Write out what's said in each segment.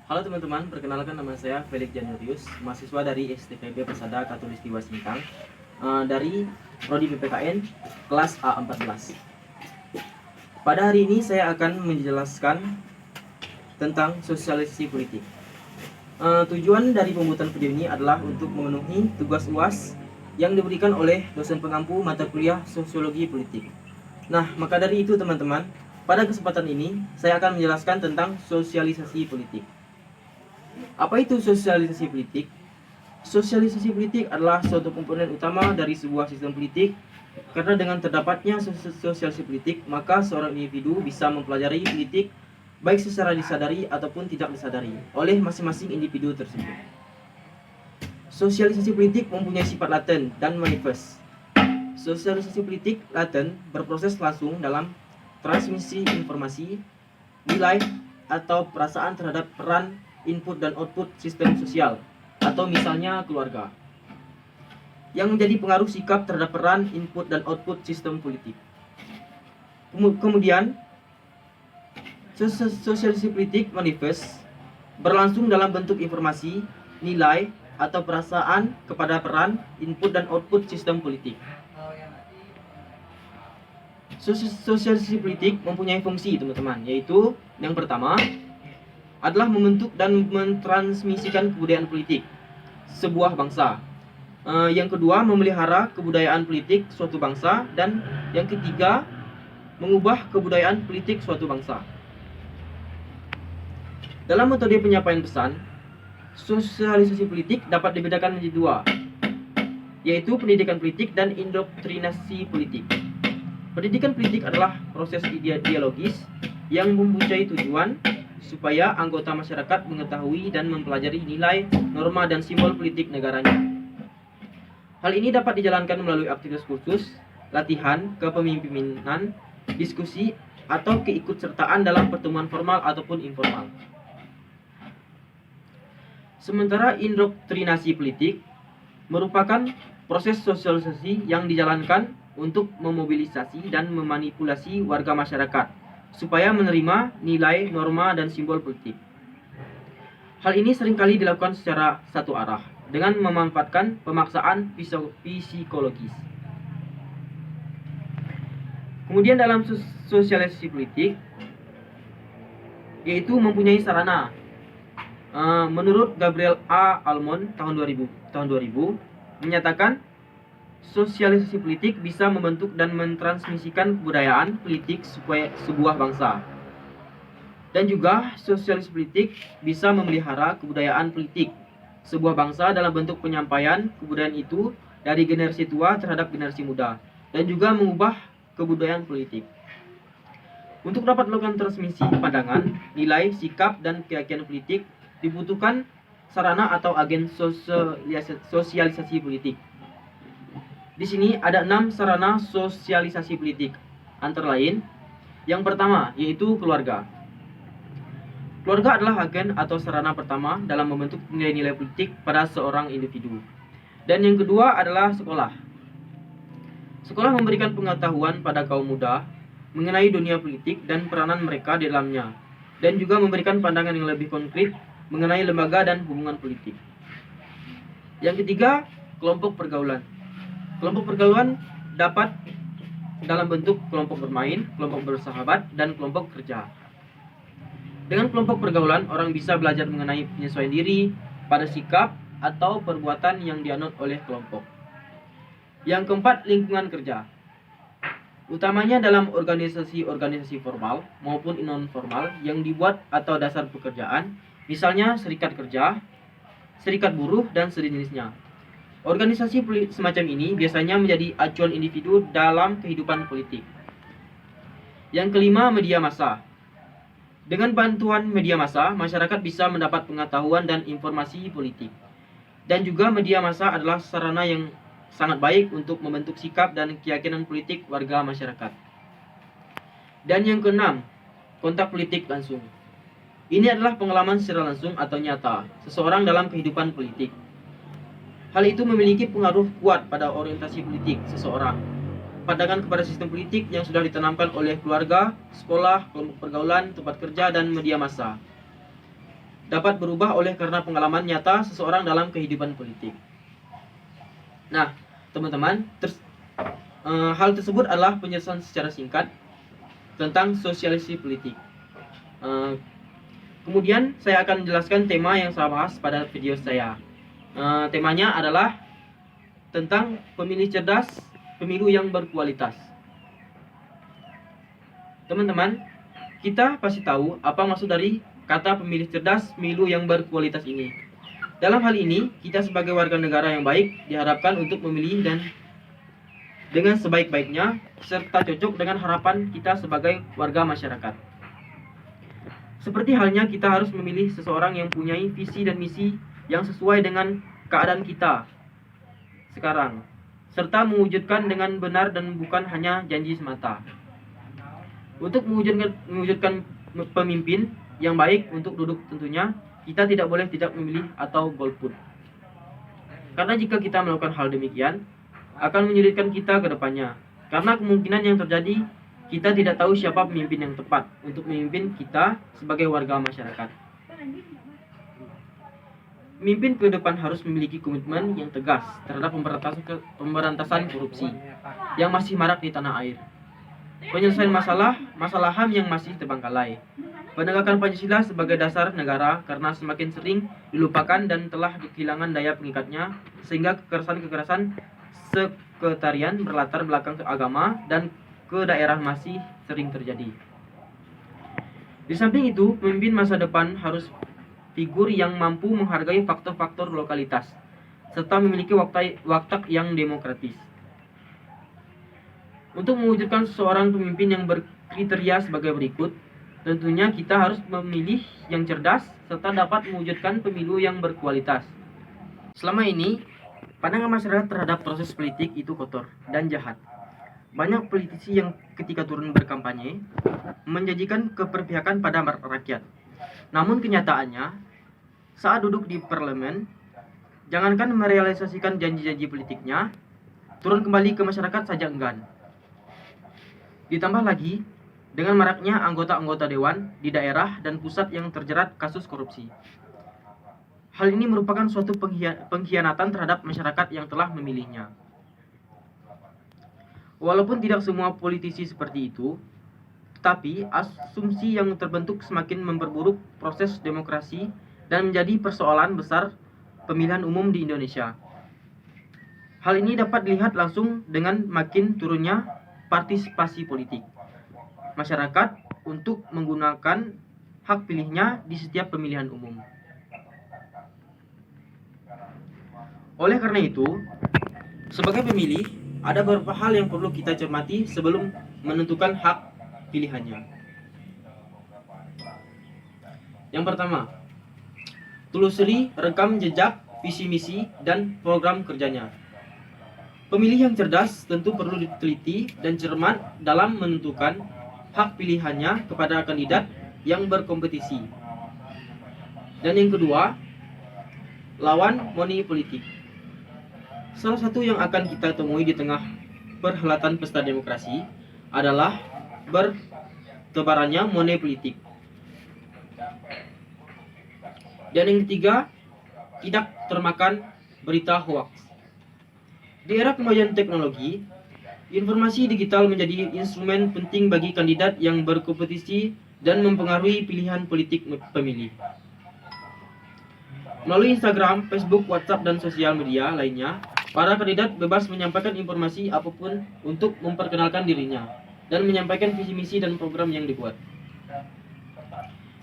Halo teman-teman, perkenalkan nama saya Felix Janurius, mahasiswa dari STPB Persada Katulistiwa Sintang, dari Prodi PPKN kelas A14. Pada hari ini saya akan menjelaskan tentang sosialisasi politik. Tujuan dari pembuatan video ini adalah untuk memenuhi tugas UAS yang diberikan oleh dosen pengampu mata kuliah Sosiologi Politik. Nah, maka dari itu teman-teman, pada kesempatan ini saya akan menjelaskan tentang sosialisasi politik. Apa itu sosialisasi politik? Sosialisasi politik adalah suatu komponen utama dari sebuah sistem politik, karena dengan terdapatnya sosialisasi politik, maka seorang individu bisa mempelajari politik baik secara disadari ataupun tidak disadari oleh masing-masing individu tersebut. Sosialisasi politik mempunyai sifat laten dan manifest. Sosialisasi politik laten berproses langsung dalam transmisi informasi, nilai, atau perasaan terhadap peran, input dan output sistem sosial, atau misalnya keluarga, yang menjadi pengaruh sikap terhadap peran, input dan output sistem politik. Kemudian, sosialisasi politik manifest berlangsung dalam bentuk informasi, nilai, atau perasaan kepada peran, input dan output sistem politik. Sosialisasi politik mempunyai fungsi teman-teman, yaitu yang pertama adalah membentuk dan mentransmisikan kebudayaan politik sebuah bangsa. Yang kedua, memelihara kebudayaan politik suatu bangsa. Dan yang ketiga, mengubah kebudayaan politik suatu bangsa. Dalam metode penyampaian pesan, sosialisasi politik dapat dibedakan menjadi dua, yaitu pendidikan politik dan indoktrinasi politik. Pendidikan politik adalah proses dialogis yang mempunyai tujuan supaya anggota masyarakat mengetahui dan mempelajari nilai, norma, dan simbol politik negaranya. Hal ini dapat dijalankan melalui aktivitas khusus, latihan, kepemimpinan, diskusi, atau keikutsertaan dalam pertemuan formal ataupun informal. Sementara indoktrinasi politik merupakan proses sosialisasi yang dijalankan untuk memobilisasi dan memanipulasi warga masyarakat supaya menerima nilai, norma, dan simbol politik. Hal ini seringkali dilakukan secara satu arah dengan memanfaatkan pemaksaan psikologis. Kemudian dalam sosialisasi politik, yaitu mempunyai sarana. Menurut Gabriel A. Almond tahun 2000 menyatakan sosialisasi politik bisa membentuk dan mentransmisikan kebudayaan politik supaya sebuah bangsa. Dan juga sosialisasi politik bisa memelihara kebudayaan politik sebuah bangsa dalam bentuk penyampaian kebudayaan itu dari generasi tua terhadap generasi muda, dan juga mengubah kebudayaan politik. Untuk dapat melakukan transmisi pandangan, nilai, sikap, dan keyakinan politik dibutuhkan sarana atau agen sosialisasi politik. Di sini ada 6 sarana sosialisasi politik, antara lain yang pertama yaitu keluarga. Keluarga adalah agen atau sarana pertama dalam membentuk nilai-nilai politik pada seorang individu. Dan yang kedua adalah sekolah. Sekolah memberikan pengetahuan pada kaum muda mengenai dunia politik dan peranan mereka di dalamnya, dan juga memberikan pandangan yang lebih konkret mengenai lembaga dan hubungan politik. Yang ketiga, kelompok pergaulan. Kelompok pergaulan dapat dalam bentuk kelompok bermain, kelompok bersahabat, dan kelompok kerja. Dengan kelompok pergaulan, orang bisa belajar mengenai penyesuaian diri pada sikap atau perbuatan yang dianut oleh kelompok. Yang keempat, lingkungan kerja. Utamanya dalam organisasi-organisasi formal maupun non-formal yang dibuat atau dasar pekerjaan, misalnya serikat kerja, serikat buruh, dan sejenisnya. Organisasi semacam ini biasanya menjadi acuan individu dalam kehidupan politik. Yang kelima, media massa. Dengan bantuan media massa, masyarakat bisa mendapat pengetahuan dan informasi politik. Dan juga media massa adalah sarana yang sangat baik untuk membentuk sikap dan keyakinan politik warga masyarakat. Dan yang keenam, kontak politik langsung. Ini adalah pengalaman secara langsung atau nyata seseorang dalam kehidupan politik. Hal itu memiliki pengaruh kuat pada orientasi politik seseorang, pandangan kepada sistem politik yang sudah ditanamkan oleh keluarga, sekolah, kelompok pergaulan, tempat kerja, dan media massa. dapat berubah oleh karena pengalaman nyata seseorang dalam kehidupan politik. Nah, teman-teman, hal tersebut adalah penjelasan secara singkat tentang sosialisasi politik. Kemudian saya akan menjelaskan tema yang saya bahas pada video saya. Temanya adalah tentang pemilih cerdas, pemilu yang berkualitas. Teman-teman, kita pasti tahu apa maksud dari kata pemilih cerdas, pemilu yang berkualitas ini. Dalam hal ini, kita sebagai warga negara yang baik diharapkan untuk memilih dan dengan sebaik-baiknya serta cocok dengan harapan kita sebagai warga masyarakat. Seperti halnya kita harus memilih seseorang yang punya visi dan misi yang sesuai dengan keadaan kita sekarang, serta mewujudkan dengan benar dan bukan hanya janji semata. Untuk mewujudkan pemimpin yang baik untuk duduk, tentunya kita tidak boleh tidak memilih atau golput. Karena jika kita melakukan hal demikian, akan menyulitkan kita ke depannya. Karena kemungkinan yang terjadi, kita tidak tahu siapa pemimpin yang tepat untuk memimpin kita sebagai warga masyarakat. Pemimpin ke depan harus memiliki komitmen yang tegas terhadap pemberantasan korupsi yang masih marak di tanah air, penyelesaian masalah HAM yang masih terbengkalai, penegakan Pancasila sebagai dasar negara karena semakin sering dilupakan dan telah kehilangan daya pengikatnya, sehingga kekerasan sekretarian berlatar belakang agama dan ke daerah masih sering terjadi. Di samping itu, pemimpin masa depan harus figur yang mampu menghargai faktor-faktor lokalitas serta memiliki watak yang demokratis. Untuk mewujudkan seorang pemimpin yang berkriteria sebagai berikut, tentunya kita harus memilih yang cerdas serta dapat mewujudkan pemilu yang berkualitas. Selama ini, pandangan masyarakat terhadap proses politik itu kotor dan jahat. Banyak politisi yang ketika turun berkampanye menjanjikan keberpihakan pada rakyat. Namun kenyataannya, saat duduk di parlemen, jangankan merealisasikan janji-janji politiknya, turun kembali ke masyarakat saja enggan. Ditambah lagi, dengan maraknya anggota-anggota dewan di daerah dan pusat yang terjerat kasus korupsi. Hal ini merupakan suatu pengkhianatan terhadap masyarakat yang telah memilihnya. Walaupun tidak semua politisi seperti itu, tetapi asumsi yang terbentuk semakin memperburuk proses demokrasi dan menjadi persoalan besar pemilihan umum di Indonesia. Hal ini dapat dilihat langsung dengan makin turunnya partisipasi politik masyarakat untuk menggunakan hak pilihnya di setiap pemilihan umum. Oleh karena itu, sebagai pemilih, ada beberapa hal yang perlu kita cermati sebelum menentukan hak pilihannya. Yang pertama, telusuri rekam jejak, visi misi, dan program kerjanya. Pemilih yang cerdas tentu perlu diteliti dan cermat dalam menentukan hak pilihannya kepada kandidat yang berkompetisi. Dan yang kedua, lawan money politik. Salah satu yang akan kita temui di tengah perhelatan pesta demokrasi adalah bertebarannya money politik. Dan yang ketiga, tidak termakan berita hoax. Di era kemajuan teknologi, informasi digital menjadi instrumen penting bagi kandidat yang berkompetisi dan mempengaruhi pilihan politik pemilih. Melalui Instagram, Facebook, WhatsApp, dan sosial media lainnya, para kandidat bebas menyampaikan informasi apapun untuk memperkenalkan dirinya dan menyampaikan visi misi dan program yang dibuat.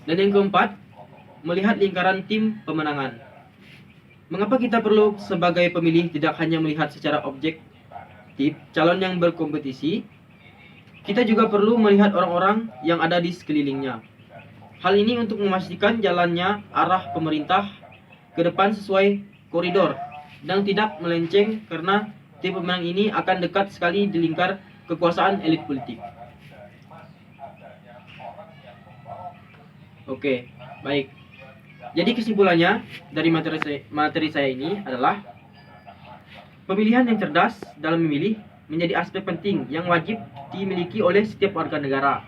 Dan yang keempat, melihat lingkaran tim pemenangan. Mengapa kita perlu sebagai pemilih tidak hanya melihat secara objektif calon yang berkompetisi, kita juga perlu melihat orang-orang yang ada di sekelilingnya. Hal ini untuk memastikan jalannya arah pemerintah ke depan sesuai koridor dan tidak melenceng, karena tim pemenang ini akan dekat sekali di lingkar kekuasaan elit politik. Oke, baik. Jadi kesimpulannya dari materi saya ini adalah pemilihan yang cerdas dalam memilih menjadi aspek penting yang wajib dimiliki oleh setiap warga negara.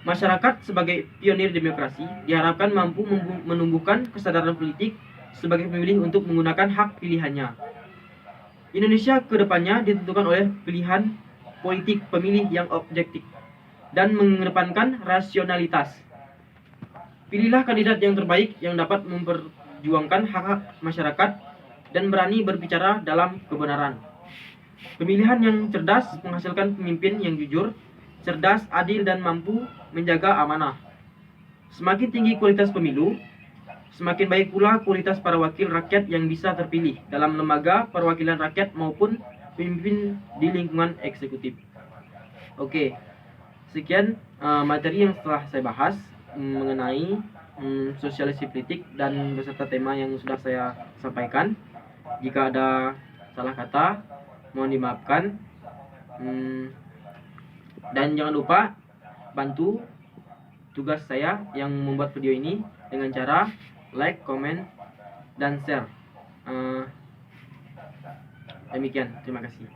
Masyarakat sebagai pionir demokrasi diharapkan mampu menumbuhkan kesadaran politik sebagai pemilih untuk menggunakan hak pilihannya. Indonesia kedepannya ditentukan oleh pilihan politik pemilih yang objektif dan mengedepankan rasionalitas. Pilihlah kandidat yang terbaik yang dapat memperjuangkan hak-hak masyarakat dan berani berbicara dalam kebenaran. Pemilihan yang cerdas menghasilkan pemimpin yang jujur, cerdas, adil, dan mampu menjaga amanah. Semakin tinggi kualitas pemilu, semakin baik pula kualitas para wakil rakyat yang bisa terpilih dalam lembaga perwakilan rakyat maupun pemimpin di lingkungan eksekutif. Oke, sekian materi yang telah saya bahas mengenai sosialisasi politik dan beserta tema yang sudah saya sampaikan. Jika ada salah kata, mohon dimaafkan. Dan jangan lupa bantu tugas saya yang membuat video ini dengan cara like, comment, dan share. Demikian, terima kasih.